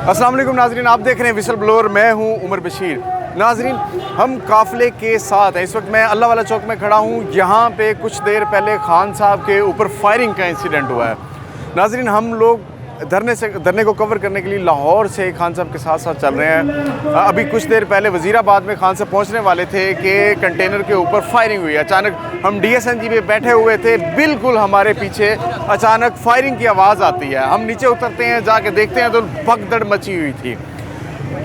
अस्सलाम वालेकुम नाजरीन, आप देख रहे हैं विसल ब्लोअर। मैं हूं उमर बशीर। नाजरीन, हम काफ़िले के साथ हैं। इस वक्त मैं अल्लाह वाला चौक में खड़ा हूं। यहाँ पे कुछ देर पहले खान साहब के ऊपर फायरिंग का इंसिडेंट हुआ है। नाजरीन, हम लोग धरने को कवर करने के लिए लाहौर से खान साहब के साथ साथ चल रहे हैं। अभी कुछ देर पहले वज़ीराबाद में खान साहब पहुंचने वाले थे कि कंटेनर के ऊपर फायरिंग हुई। अचानक हम DSNG पे बैठे हुए थे, बिल्कुल हमारे पीछे अचानक फायरिंग की आवाज़ आती है। हम नीचे उतरते हैं, जाके देखते हैं तो भगदड़ मची हुई थी।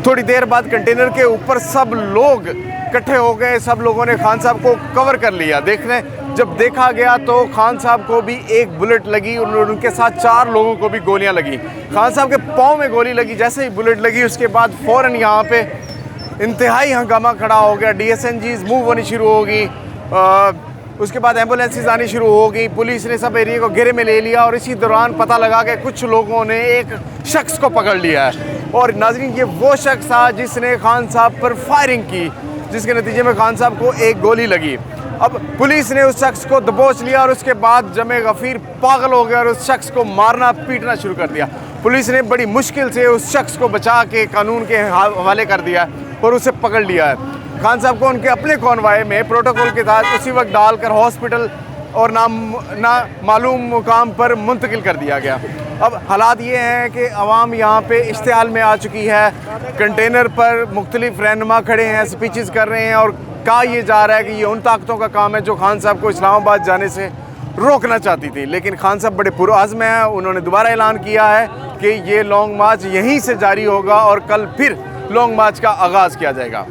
थोड़ी देर बाद कंटेनर के ऊपर सब लोग इकट्ठे हो गए, सब लोगों ने खान साहब को कवर कर लिया। जब देखा गया तो खान साहब को भी एक बुलेट लगी और उनके साथ 4 लोगों को भी गोलियां लगी। खान साहब के पाँव में गोली लगी। जैसे ही बुलेट लगी उसके बाद फ़ौरन यहाँ पे इंतहाई हंगामा खड़ा हो गया। DSNGs मूव होनी शुरू हो गई, उसके बाद एम्बुलेंसेस आनी शुरू हो गई। पुलिस ने सब एरिया को घेरे में ले लिया और इसी दौरान पता लगा कि कुछ लोगों ने एक शख्स को पकड़ लिया है। और नाज़रीन, ये वो शख्स था जिसने खान साहब पर फायरिंग की, जिसके नतीजे में खान साहब को एक गोली लगी। अब पुलिस ने उस शख्स को दबोच लिया और उसके बाद जमे गफीर पागल हो गया और उस शख्स को मारना पीटना शुरू कर दिया। पुलिस ने बड़ी मुश्किल से उस शख्स को बचा के कानून के हवाले कर दिया और उसे पकड़ लिया है। खान साहब को उनके अपने कॉन्वाय में प्रोटोकॉल के तहत उसी वक्त डालकर हॉस्पिटल और ना मालूम मुकाम पर मुंतकिल कर दिया गया। अब हालात ये हैं कि अवाम यहाँ पे इश्तिहाल में आ चुकी है। कंटेनर पर मुख्तलिफ रहनुमा खड़े हैं, स्पीचेस कर रहे हैं और कहा यह जा रहा है कि ये उन ताकतों का काम है जो खान साहब को इस्लामाबाद जाने से रोकना चाहती थी। लेकिन खान साहब बड़े पुरअज़्म हैं। उन्होंने दोबारा ऐलान किया है कि ये लॉन्ग मार्च यहीं से जारी होगा और कल फिर लॉन्ग मार्च का आगाज़ किया जाएगा।